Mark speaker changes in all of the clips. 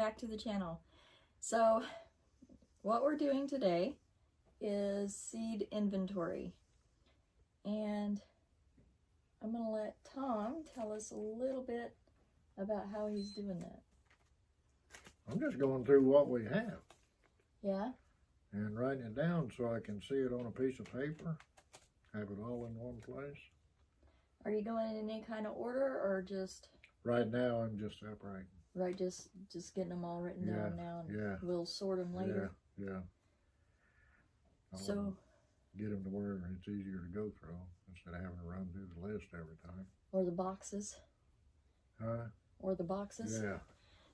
Speaker 1: back to the channel. So what we're doing today is seed inventory, and I'm going to let Tom tell us a little bit about how he's doing that.
Speaker 2: I'm just going through what we have.
Speaker 1: Yeah?
Speaker 2: And writing it down so I can see it on a piece of paper, have it all in one place.
Speaker 1: Are you going in any kind of order, or just...
Speaker 2: Right now I'm just separating.
Speaker 1: Right, just getting them all written down now, and we'll sort them later.
Speaker 2: Yeah.
Speaker 1: So
Speaker 2: get them to where it's easier to go through instead of having to run through the list every time.
Speaker 1: Or the boxes.
Speaker 2: Huh?
Speaker 1: Or the boxes.
Speaker 2: Yeah.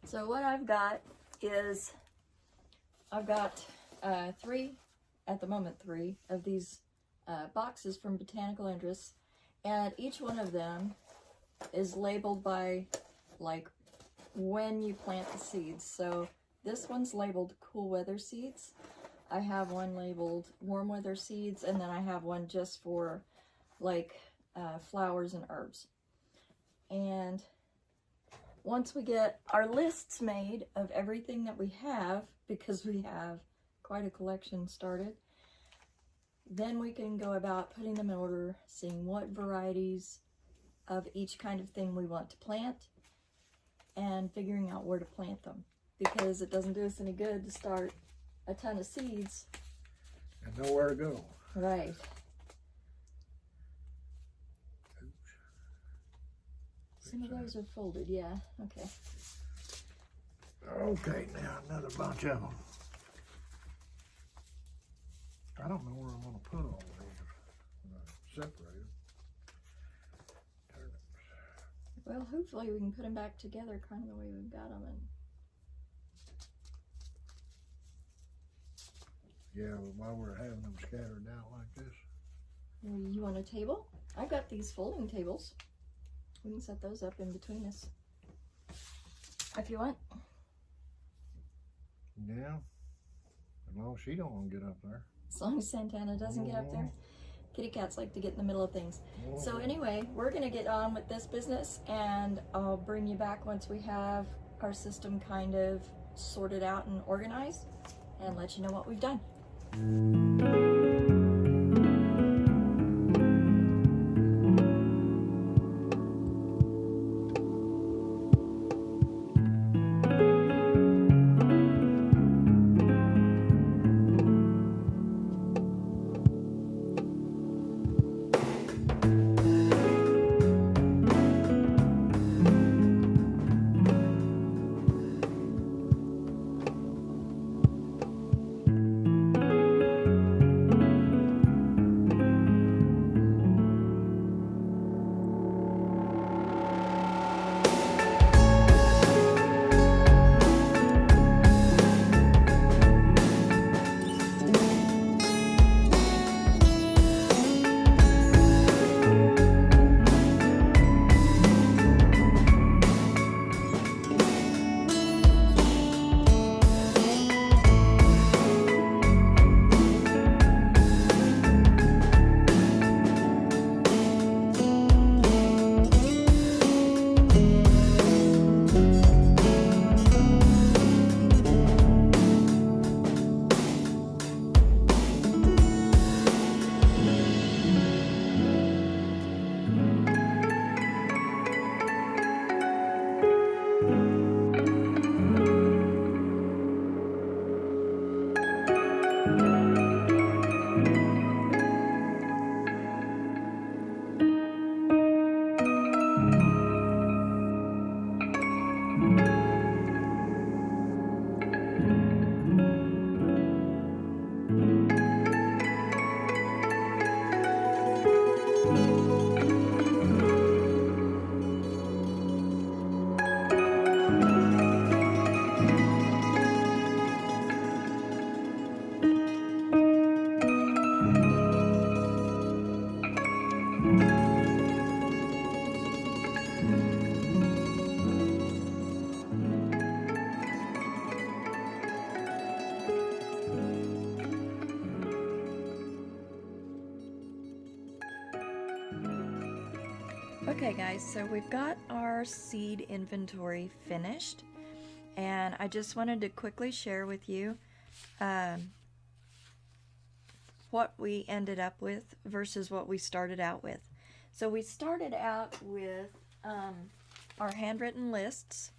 Speaker 1: So what I've got is, I've got three of these boxes from Botanical Interests, and each one of them is labeled by like when you plant the seeds. So this one's labeled cool weather seeds. I have one labeled warm weather seeds, and then I have one just for like flowers and herbs. And once we get our lists made of everything that we have, because we have quite a collection started, then we can go about putting them in order, seeing what varieties of each kind of thing we want to plant, and figuring out where to plant them, because it doesn't do us any good to start a ton of seeds
Speaker 2: and nowhere to go.
Speaker 1: Right. Some of those are folded, yeah. Okay.
Speaker 2: Okay, now another bunch of them. I don't know where I'm going to put all these. Separate them.
Speaker 1: Well, hopefully we can put them back together kind of the way we've got them.
Speaker 2: Yeah, but while we're having them scattered out like this.
Speaker 1: You want a table? I've got these folding tables. We can set those up in between us if you want.
Speaker 2: Yeah, as long as she don't want to get up there.
Speaker 1: As long as Santana doesn't get up there. Kitty cats like to get in the middle of things. So anyway, we're going to get on with this business, and I'll bring you back once we have our system kind of sorted out and organized, and let you know what we've done. Okay guys, so we've got our seed inventory finished, and I just wanted to quickly share with you what we ended up with versus what we started out with. So we started out with our handwritten lists,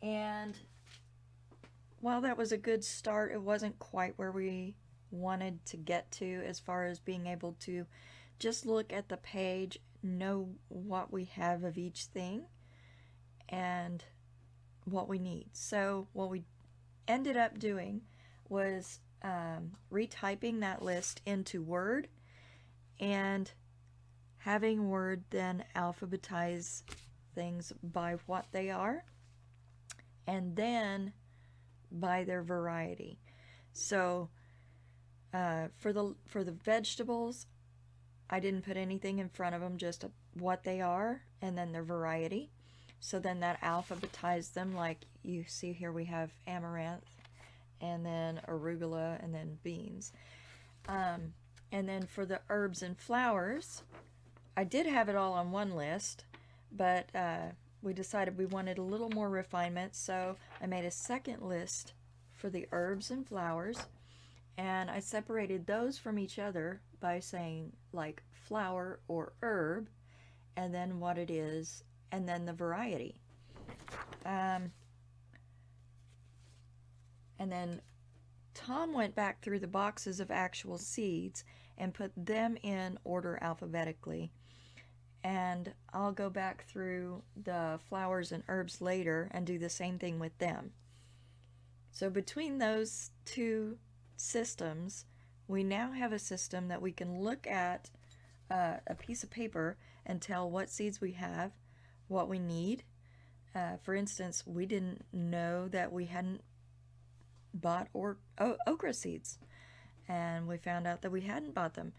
Speaker 1: and while that was a good start, it wasn't quite where we wanted to get to as far as being able to just look at the page, know what we have of each thing, and what we need. So what we ended up doing was retyping that list into Word and having Word then alphabetize things by what they are and then by their variety. So for the vegetables, I didn't put anything in front of them, just what they are and then their variety. So then that alphabetized them, like you see here we have amaranth and then arugula and then beans. And then for the herbs and flowers, I did have it all on one list, but we decided we wanted a little more refinement, so I made a second list for the herbs and flowers, and I separated those from each other by saying like flower or herb, and then what it is, and then the variety. And then Tom went back through the boxes of actual seeds and put them in order alphabetically. And I'll go back through the flowers and herbs later and do the same thing with them. So between those two systems, we now have a system that we can look at a piece of paper and tell what seeds we have, what we need. For instance, we didn't know that we hadn't bought okra seeds, and we found out that we hadn't bought them.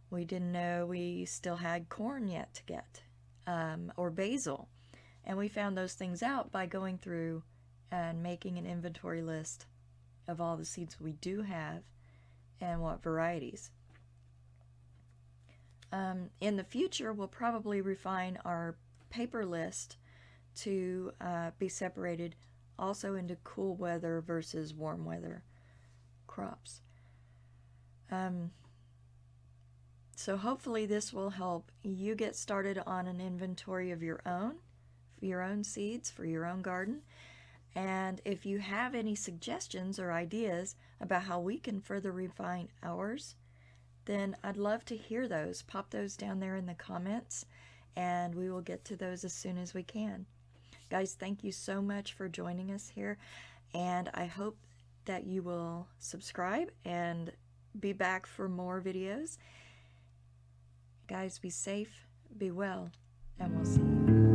Speaker 1: We didn't know we still had corn yet to get, or basil, and we found those things out by going through and making an inventory list of all the seeds we do have and what varieties. In the future, we'll probably refine our paper list to be separated also into cool weather versus warm weather crops. So hopefully this will help you get started on an inventory of your own seeds for your own garden. And if you have any suggestions or ideas about how we can further refine ours, then I'd love to hear those. Pop those down there in the comments, and we will get to those as soon as we can. Guys, thank you so much for joining us here, and I hope that you will subscribe and be back for more videos. Guys, be safe, be well, and we'll see you.